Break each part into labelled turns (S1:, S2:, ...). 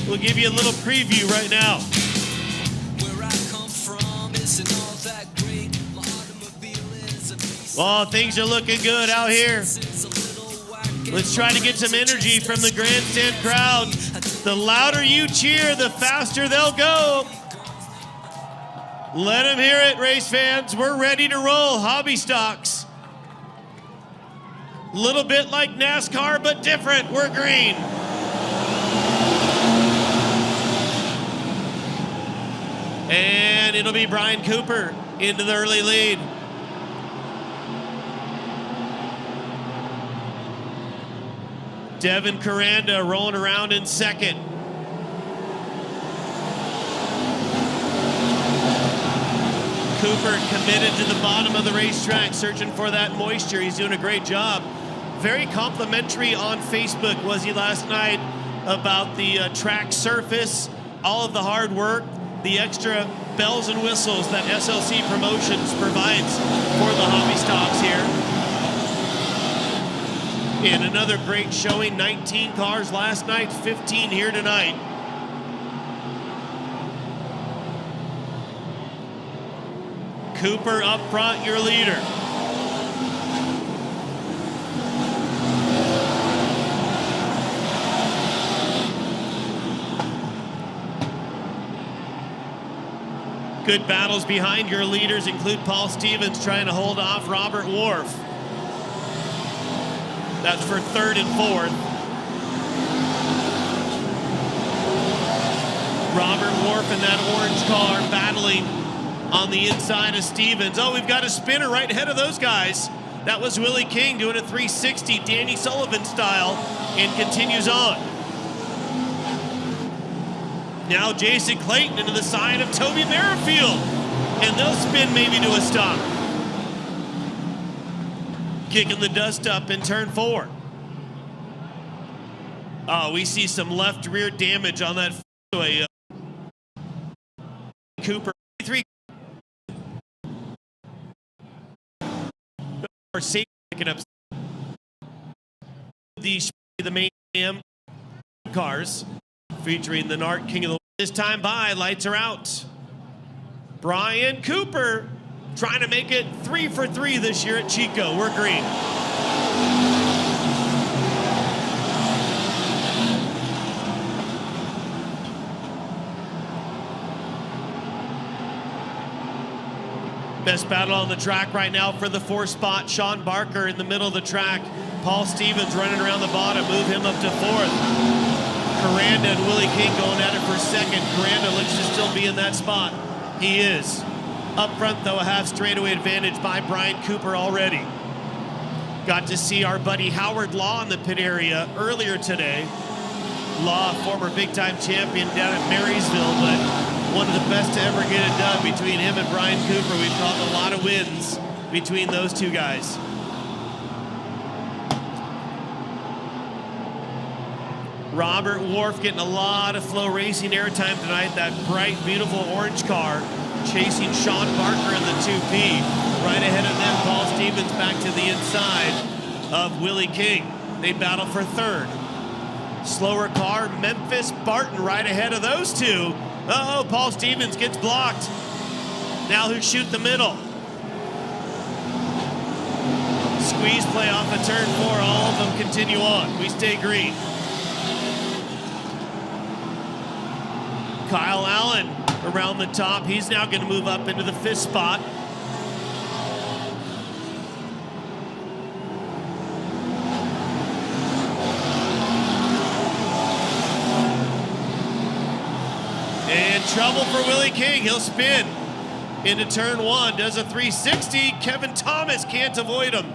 S1: We'll give you a little preview right now. Well, things are looking good out here. Let's try to get some energy from the grandstand crowd. The louder you cheer, the faster they'll go. Let them hear it, race fans. We're ready to roll. Hobby Stocks. A little bit like NASCAR, but different. We're green. And it'll be Brian Cooper into the early lead. Devin Coranda rolling around in second. Cooper committed to the bottom of the racetrack, searching for that moisture. He's doing a great job. Very complimentary on Facebook was he last night about the track surface, all of the hard work, the extra bells and whistles that SLC Promotions provides for the Hobby Stocks here. And another great showing, 19 cars last night, 15 here tonight. Cooper up front, your leader. Good battles behind your leaders include Paul Stevens trying to hold off Robert Wharf. That's for third and fourth. Robert Wharf in that orange car battling on the inside of Stevens. Oh, we've got a spinner right ahead of those guys. That was Willie King doing a 360 Danny Sullivan style and continues on. Now Jason Clayton into the side of Toby Merrifield, and they'll spin maybe to a stop. Kicking the dust up in turn 4. Oh, we see some left rear damage on that fairway. Cooper, 3. Safety picking up the main cars featuring the NART King of the. This time by, lights are out. Brian Cooper trying to make it 3 for 3 this year at Chico. We're green. Best battle on the track right now for the 4th spot. Sean Barker in the middle of the track. Paul Stevens running around the bottom, move him up to 4th. Coranda and Willie King going at it for 2nd. Coranda looks to still be in that spot. He is. Up front, though, a half straightaway advantage by Brian Cooper already. Got to see our buddy Howard Law in the pit area earlier today. Law, former big-time champion down at Marysville, but one of the best to ever get it done between him and Brian Cooper. We've caught a lot of wins between those two guys. Robert Wharf getting a lot of Flow Racing airtime tonight. That bright, beautiful orange car chasing Sean Barker in the 2P. Right ahead of them, Paul Stevens back to the inside of Willie King. They battle for 3rd. Slower car, Memphis Barton right ahead of those two. Uh-oh, Paul Stevens gets blocked. Now who shoot the middle? Squeeze play off of turn 4. All of them continue on. We stay green. Kyle Allen around the top. He's now going to move up into the 5th spot. And trouble for Willie King. He'll spin into turn 1. Does a 360. Kevin Thomas can't avoid him.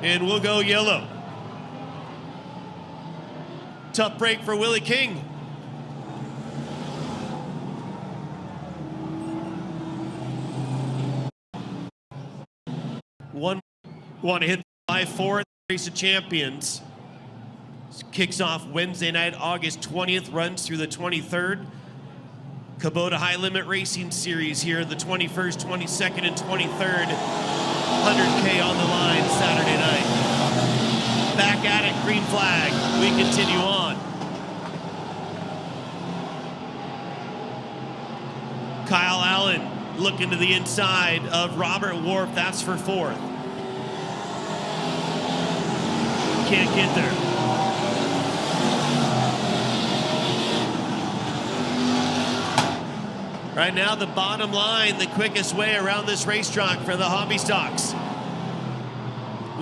S1: And we'll go yellow. Tough break for Willie King. Want to hit July 4th, Race of Champions. Kicks off Wednesday night, August 20th, runs through the 23rd. Kubota High Limit Racing Series here, the 21st, 22nd, and 23rd. 100K on the line Saturday night. Back at it, green flag. We continue on. looking to the inside of Robert Wharf. That's for fourth. Can't get there. Right now, the bottom line, the quickest way around this racetrack for the Hobby Stocks.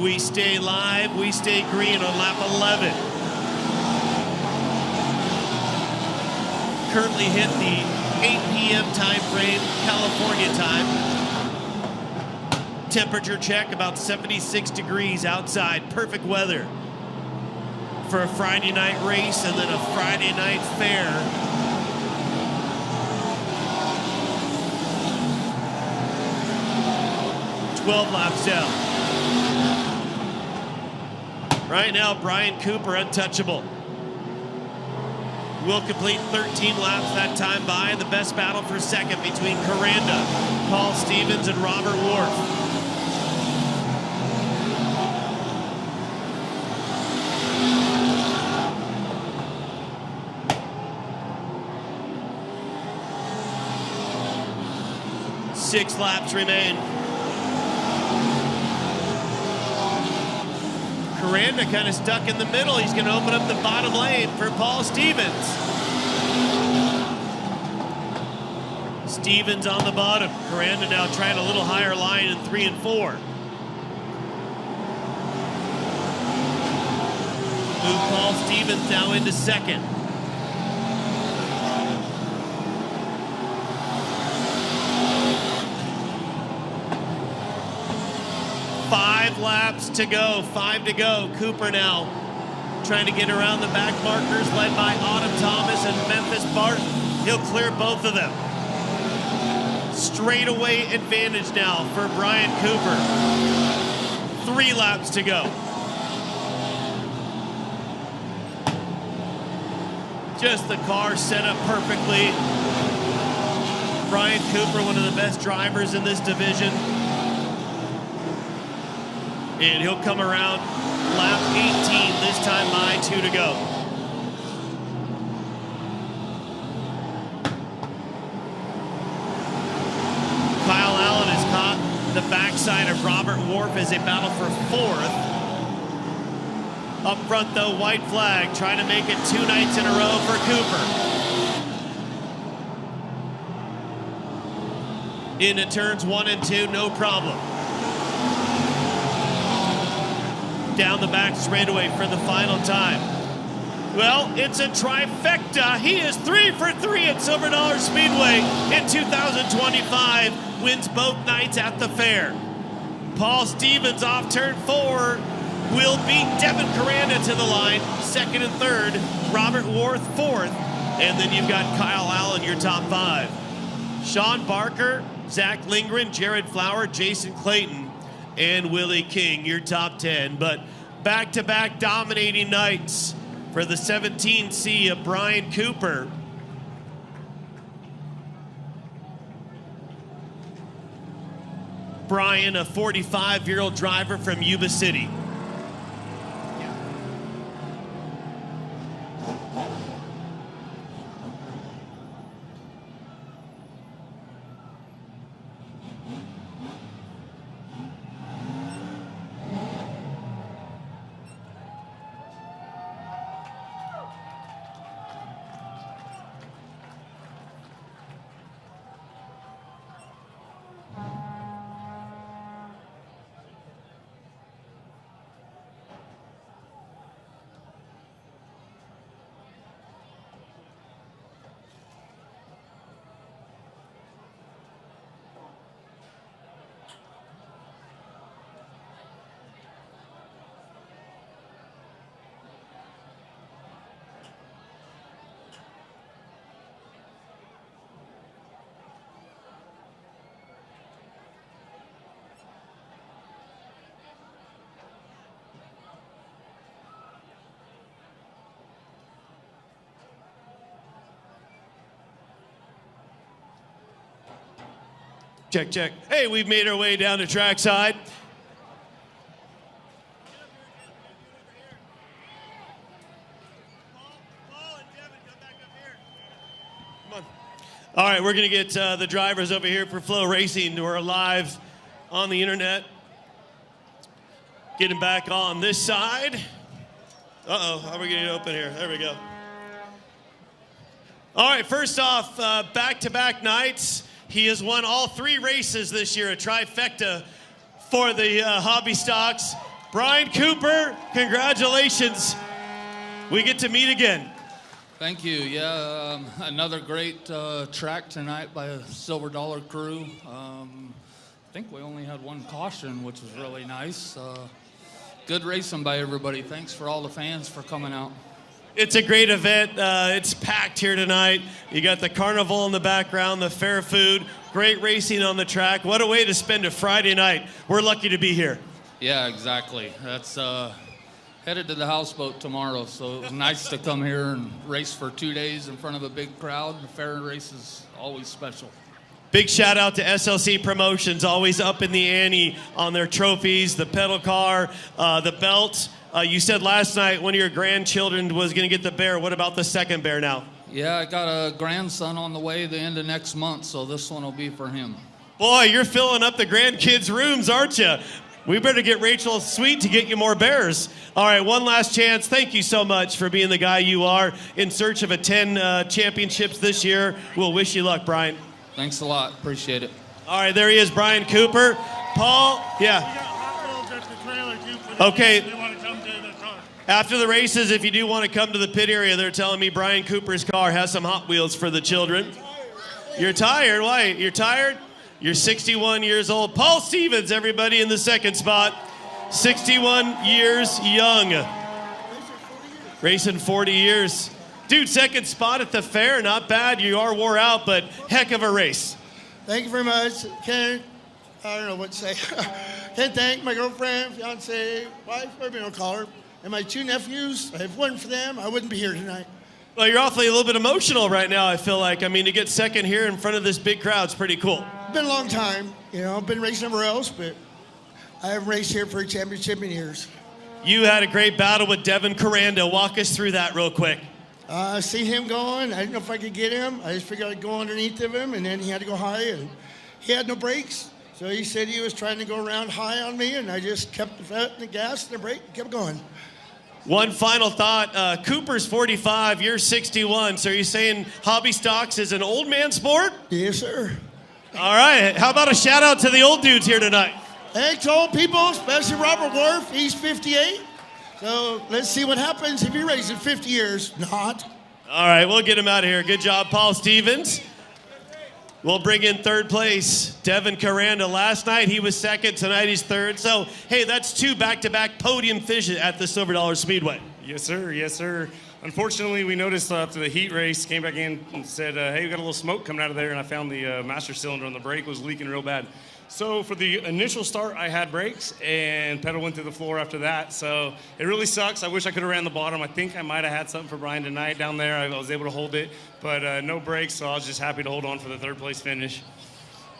S1: We stay live, we stay green on lap 11. Currently hit the 8 p.m. time frame, California time. Temperature check, about 76 degrees outside. Perfect weather for a Friday night race and then a Friday night fair. Twelve laps down. Right now, Brian Cooper untouchable. Will complete 13 laps that time by. The best battle for second between Coranda, Paul Stevens, and Robert Wharf. Six laps remain. Coranda kind of stuck in the middle. He's going to open up the bottom lane for Paul Stevens. Stevens on the bottom. Coranda now trying a little higher line in 3 and 4. Move Paul Stevens now into second. Five laps to go, 5 to go. Cooper now trying to get around the back markers led by Autumn Thomas and Memphis Barton. He'll clear both of them. Straightaway advantage now for Brian Cooper. 3 laps to go. Just the car set up perfectly. Brian Cooper, one of the best drivers in this division. And he'll come around lap 18, this time by 2 to go. Kyle Allen has caught the backside of Robert Wharf as they battle for fourth. Up front, though, white flag, trying to make it 2 nights in a row for Cooper. Into turns 1 and 2, no problem. Down the back straightaway for the final time. Well, it's a trifecta. He is 3 for 3 at Silver Dollar Speedway in 2025. Wins both nights at the fair. Paul Stevens off turn 4 will beat Devin Coranda to the line. Second and third. Robert Wharf fourth. And then you've got Kyle Allen, your top 5. Sean Barker, Zach Lindgren, Jared Flower, Jason Clayton, and Willie King, your top 10. But back-to-back dominating nights for the 17C of Brian Cooper. Brian, a 45-year-old driver from Yuba City. Check, check. Hey, we've made our way down to trackside. Paul and Devin, come back up here. Come on. All right, we're going to get the drivers over here for Flow Racing. We're live on the internet. Getting back on this side. Uh-oh, how are we going to open here? There we go. All right, first off, back-to-back nights. He has won all 3 races this year, a trifecta for the Hobby Stocks. Brian Cooper, congratulations. We get to meet again.
S2: Thank you. Yeah, another great track tonight by a Silver Dollar crew. I think we only had 1 caution, which was really nice. Good racing by everybody. Thanks for all the fans for coming out.
S1: It's a great event. It's packed here tonight. You got the carnival in the background, the fair food, great racing on the track. What a way to spend a Friday night. We're lucky to be here.
S2: Yeah, exactly. That's headed to the houseboat tomorrow, so it was nice to come here and race for 2 days in front of a big crowd. The fair race is always special.
S1: Big shout out to SLC Promotions, always up in the ante on their trophies, the pedal car, the belt. You said last night one of your grandchildren was going to get the bear. What about the second bear now?
S2: Yeah, I got a grandson on the way the end of next month, so this one will be for him.
S1: Boy, you're filling up the grandkids' rooms, aren't you? We better get Rachel Sweet to get you more bears. All right, one last chance. Thank you so much for being the guy you are. In search of a 10 championships this year. We'll wish you luck, Brian.
S2: Thanks a lot. Appreciate it.
S1: All right, there he is, Brian Cooper. Paul, yeah.
S3: We got Hot Wheels at the trailer, too, for the
S1: Okay.
S3: They want to come to the car.
S1: After the races, if you do want to come to the pit area, they're telling me Brian Cooper's car has some Hot Wheels for the children. You're tired? Why? You're tired? You're 61 years old. Paul Stevens, everybody, in the second spot. 61 years young. Racing 40 years. Dude, second spot at the fair, not bad. You are wore out, but heck of a race.
S3: Thank you very much. I don't know what to say. Can't thank my girlfriend, fiance, wife, whatever you want to call her, and my 2 nephews. If it wasn't for them, I wouldn't be here tonight.
S1: Well, you're awfully a little bit emotional right now, I feel like. I mean, to get second here in front of this big crowd's pretty cool.
S3: It's been a long time. You know, I've been racing everywhere else, but I haven't raced here for a championship in years.
S1: You had a great battle with Devin Coranda. Walk us through that real quick.
S3: I seen him going. I didn't know if I could get him. I just figured I'd go underneath of him, and then he had to go high, and he had no brakes. So he said he was trying to go around high on me, and I just kept the foot and the gas and the brake and kept going.
S1: One final thought. Cooper's 45, you're 61. So are you saying hobby stocks is an old man sport?
S3: Yes, sir.
S1: All right. How about a shout out to the old dudes here tonight?
S3: Thanks, old people, especially Robert Wharf. He's 58. So let's see what happens if he races 50 years. Not.
S1: All right, we'll get him out of here. Good job, Paul Stevens. We'll bring in third place, Devin Coranda. Last night he was second, tonight he's third. So, hey, that's 2 back-to-back podium finishes at the Silver Dollar Speedway.
S4: Yes, sir. Yes, sir. Unfortunately, we noticed after the heat race, came back in and said, hey, we got a little smoke coming out of there, and I found the master cylinder on the brake was leaking real bad. So for the initial start, I had brakes, and pedal went through the floor after that. So it really sucks. I wish I could have ran the bottom. I think I might have had something for Brian tonight down there. I was able to hold it, but no brakes, so I was just happy to hold on for the third place finish.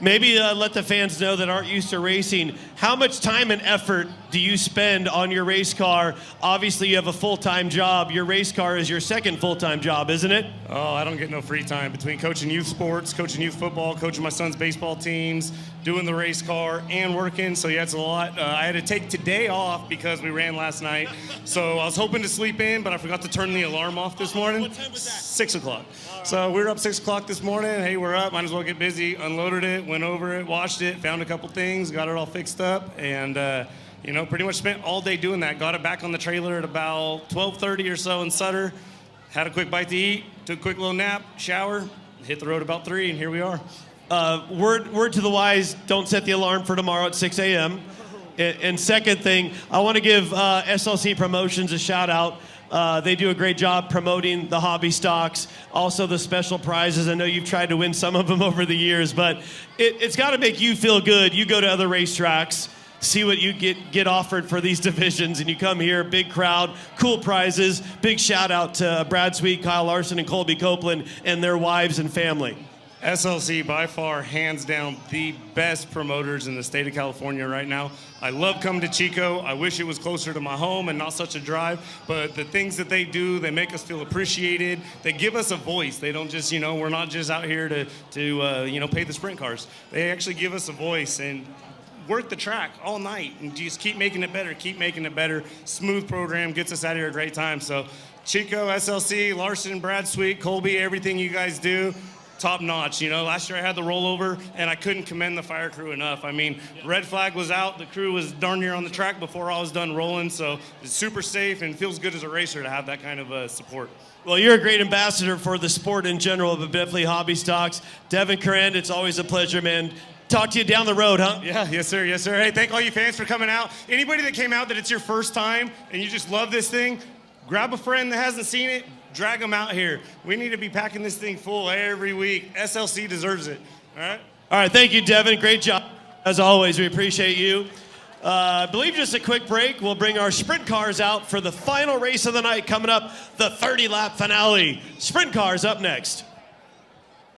S1: Maybe let the fans know that aren't used to racing. How much time and effort do you spend on your race car? Obviously, you have a full-time job. Your race car is your second full-time job, isn't it?
S4: Oh, I don't get no free time between coaching youth sports, coaching youth football, coaching my son's baseball teams, doing the race car, and working. So, yeah, it's a lot. I had to take today off because we ran last night. So I was hoping to sleep in, but I forgot to turn the alarm off this morning.
S1: What time was that?
S4: 6 o'clock. So we were up 6 o'clock this morning. Hey, we're up. Might as well get busy. Unloaded it, went over it, washed it, found a couple things, got it all fixed up, and pretty much spent all day doing that. Got it back on the trailer at about 12:30 or so in Sutter. Had a quick bite to eat, took a quick little nap, shower, hit the road about 3, and here we are.
S1: Word to the wise, don't set the alarm for tomorrow at 6 a.m. And second thing, I want to give SLC Promotions a shout out. They do a great job promoting the hobby stocks, also the special prizes. I know you've tried to win some of them over the years, but it's got to make you feel good. You go to other racetracks, see what you get offered for these divisions, and you come here, big crowd, cool prizes. Big shout out to Brad Sweet, Kyle Larson, and Colby Copeland and their wives and family.
S4: SLC, by far, hands down, the best promoters in the state of California right now. I love coming to Chico. I wish it was closer to my home and not such a drive, but the things that they do, they make us feel appreciated. They give us a voice. They don't just, we're not just out here to pay the sprint cars. They actually give us a voice and work the track all night and just keep making it better, keep making it better. Smooth program, gets us out of here a great time. So Chico, SLC, Larson, Brad Sweet, Colby, everything you guys do, top notch. Last year I had the rollover and I couldn't commend the fire crew enough. I mean, red flag was out. The crew was darn near on the track before I was done rolling. So it's super safe and feels good as a racer to have that kind of support.
S1: Well, you're a great ambassador for the sport in general, but definitely hobby stocks. Devin Curran, it's always a pleasure, man. Talk to you down the road, huh?
S4: Yeah, yes, sir, yes, sir. Hey, thank all you fans for coming out. Anybody that came out that it's your first time and you just love this thing, grab a friend that hasn't seen it, drag them out here. We need to be packing this thing full every week. SLC deserves it, all right?
S1: All right, thank you, Devin. Great job. As always, we appreciate you. I believe just a quick break. We'll bring our sprint cars out for the final race of the night coming up, the 30-lap finale. Sprint cars up next.